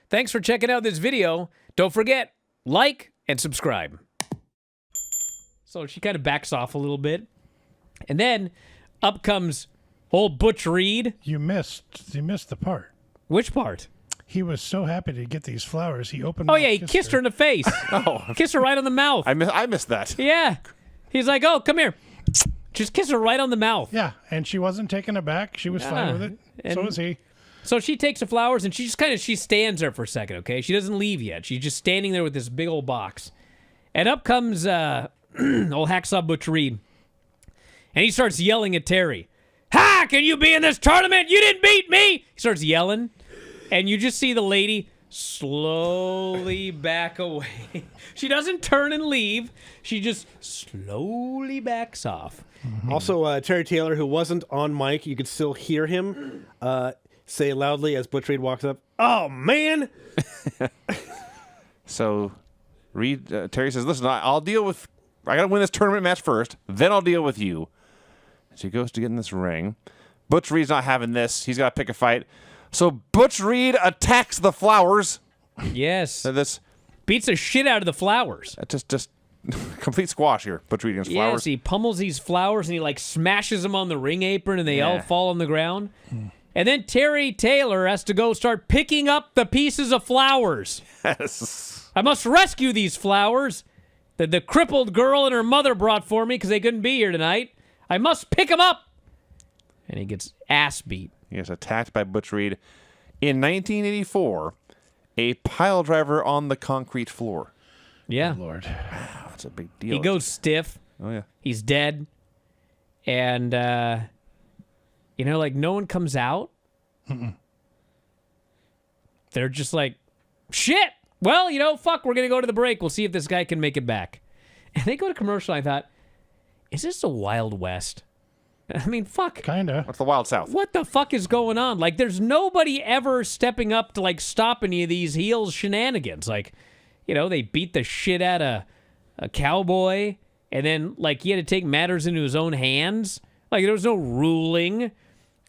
Thanks for checking out this video. Don't forget, like and subscribe. So she kind of backs off a little bit. And then up comes old Butch Reed. You missed the part. Which part? He was so happy to get these flowers. He opened. Oh, yeah, he kissed her in the face. Kissed her right on the mouth. I missed that. Yeah. He's like, oh, come here. Just kiss her right on the mouth. Yeah, and she wasn't taken aback. She was fine with it. So was he. So she takes the flowers, and she stands there for a second, okay? She doesn't leave yet. She's just standing there with this big old box. And up comes old Hacksaw Butch Reed. And he starts yelling at Terry. Ha! Can you be in this tournament? You didn't beat me! He starts yelling. And you just see the lady slowly back away. She doesn't turn and leave. She just slowly backs off. Mm-hmm. Also, Terry Taylor, who wasn't on mic, you could still hear him say loudly as Butch Reed walks up, "Oh, man!" So Terry says, listen, I got to win this tournament match first, then I'll deal with you. She goes to get in this ring. Butch Reed's not having this. He's got to pick a fight. So Butch Reed attacks the flowers. Yes. This beats the shit out of the flowers. Just complete squash here. Butch Reed against flowers. Yes, he pummels these flowers and he like smashes them on the ring apron and they all fall on the ground. And then Terry Taylor has to go start picking up the pieces of flowers. Yes. I must rescue these flowers that the crippled girl and her mother brought for me because they couldn't be here tonight. I must pick them up. And he gets ass beat. He gets attacked by Butch Reed. In 1984, a pile driver on the concrete floor. Yeah. Oh, Lord. Wow, that's a big deal. He goes stiff. Oh, yeah. He's dead. And, like no one comes out. They're just like, shit. Well, fuck, we're going to go to the break. We'll see if this guy can make it back. And they go to commercial. I thought, is this the Wild West? I mean, fuck. Kinda. What's the Wild South? What the fuck is going on? Like, there's nobody ever stepping up to, like, stop any of these heels shenanigans. Like, they beat the shit out of a cowboy, and then, like, he had to take matters into his own hands. Like, there was no ruling.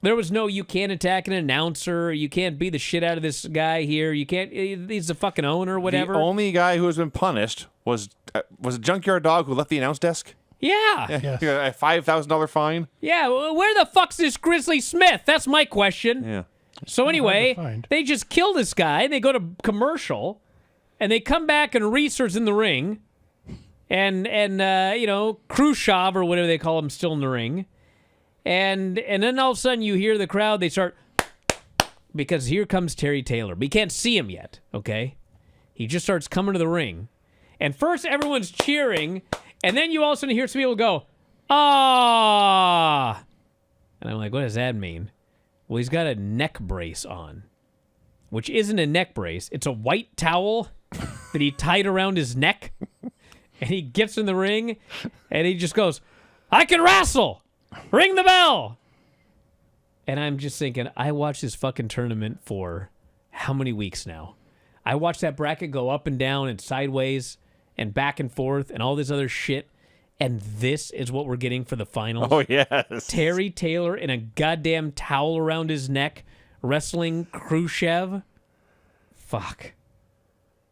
There was no, you can't attack an announcer. You can't beat the shit out of this guy here. You can't, he's the fucking owner or whatever. The only guy who has been punished was a junkyard dog who left the announce desk. Yeah. Yes. He got a $5,000 fine. Yeah, where the fuck's this Grizzly Smith? That's my question. Yeah. So anyway, find. they just kill this guy. They go to commercial, and they come back and Reeser's in the ring, and Khrushchev or whatever they call him still in the ring, and then all of a sudden you hear the crowd. They start because here comes Terry Taylor. We can't see him yet. Okay, he just starts coming to the ring, and first everyone's cheering. And then you also hear some people go, ah. And I'm like, what does that mean? Well, he's got a neck brace on, which isn't a neck brace. It's a white towel that he tied around his neck. And he gets in the ring, and he just goes, I can wrestle. Ring the bell. And I'm just thinking, I watched this fucking tournament for how many weeks now? I watched that bracket go up and down and sideways and back and forth and all this other shit. And this is what we're getting for the finals. Oh, yes. Terry Taylor in a goddamn towel around his neck wrestling Khrushchev. Fuck.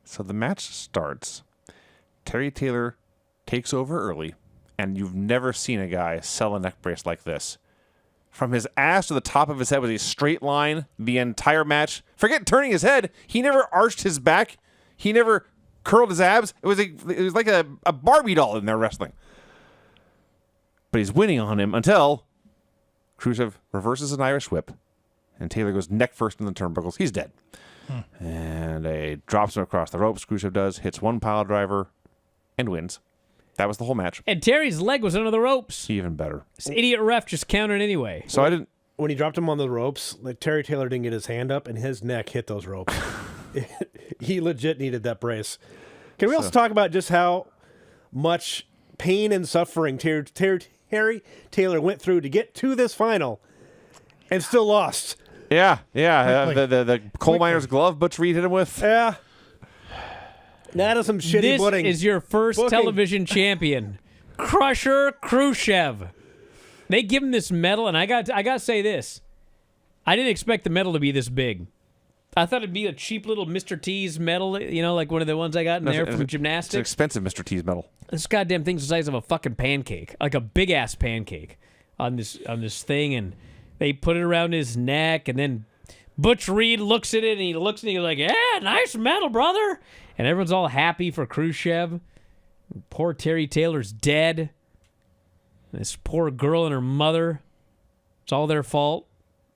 So the match starts. Terry Taylor takes over early, and you've never seen a guy sell a neck brace like this. From his ass to the top of his head was a straight line the entire match. Forget turning his head. He never arched his back. He never curled his abs. It was like a Barbie doll in there wrestling. But he's winning on him until Khrushchev reverses an Irish whip, and Taylor goes neck first in the turnbuckles. He's dead. And he drops him across the ropes. Khrushchev does, hits one pile driver, and wins. That was the whole match. And Terry's leg was under the ropes. Even better. This idiot ref just countered anyway. So I didn't... When he dropped him on the ropes, like Terry Taylor didn't get his hand up, and his neck hit those ropes. He legit needed that brace. Can we also talk about just how much pain and suffering Terry Taylor went through to get to this final and still lost? Yeah. The coal miner's glove Butch Reed hit him with. Yeah. That is some shitty This is your first television champion, Crusher Khrushchev. They give him this medal, and I got to say this. I didn't expect the medal to be this big. I thought it'd be a cheap little Mr. T's medal, you know, like one of the ones I got in there from It's an gymnastics. expensive Mr. T's medal. This goddamn thing's the size of a fucking pancake, like a big ass pancake on this thing, and they put it around his neck, and then Butch Reed looks at it, and he's like, "Yeah, nice medal, brother," and everyone's all happy for Khrushchev. Poor Terry Taylor's dead. This poor girl and her mother. It's all their fault.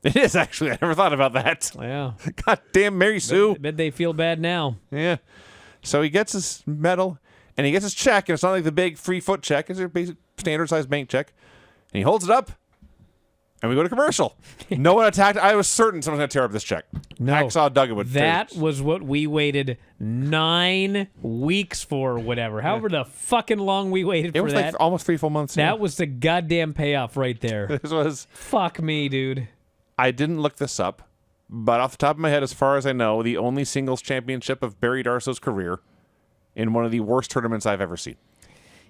It is, actually. I never thought about that. Yeah. Goddamn Mary Sue. Bet they feel bad now. Yeah. So he gets his medal, and he gets his check, and it's not like the big free foot check. It's a basic standard-sized bank check. And he holds it up, and we go to commercial. No one attacked. I was certain someone's going to tear up this check. No. Hacksaw Duggan would. That was what we waited 9 weeks for, whatever. However the fucking long we waited It for was that. like almost 3 full months. That was the goddamn payoff right there. This was. Fuck me, dude. I didn't look this up, but off the top of my head, as far as I know, the only singles championship of Barry Darso's career in one of the worst tournaments I've ever seen.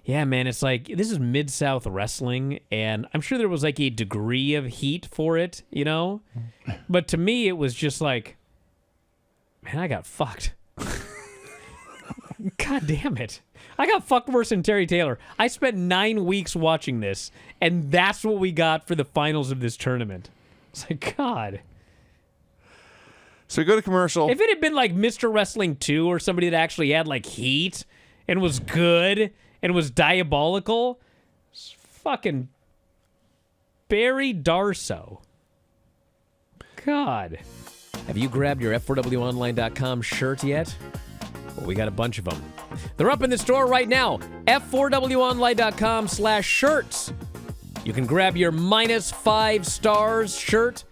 Yeah, man, it's like, this is Mid-South Wrestling, and I'm sure there was like a degree of heat for it, you know? But to me, it was just like, man, I got fucked. God damn it. I got fucked worse than Terry Taylor. I spent 9 weeks watching this, and that's what we got for the finals of this tournament. It's like, God. So we go to commercial. If it had been like Mr. Wrestling 2 or somebody that actually had like heat and was good and was diabolical, it's fucking Barry Darso. God. Have you grabbed your F4WOnline.com shirt yet? Well, we got a bunch of them. They're up in the store right now. F4WOnline.com/shirts. You can grab your -5 stars shirt,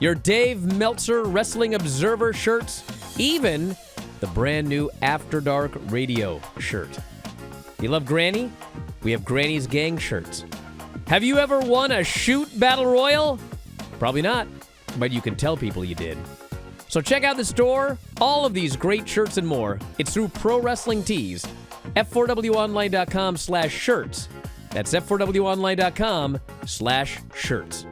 your Dave Meltzer Wrestling Observer shirts, even the brand new After Dark Radio shirt. You love Granny? We have Granny's Gang shirts. Have you ever won a shoot battle royal? Probably not, but you can tell people you did. So check out the store, all of these great shirts and more. It's through Pro Wrestling Tees, F4WOnline.com/shirts. That's F4WOnline.com/shirts.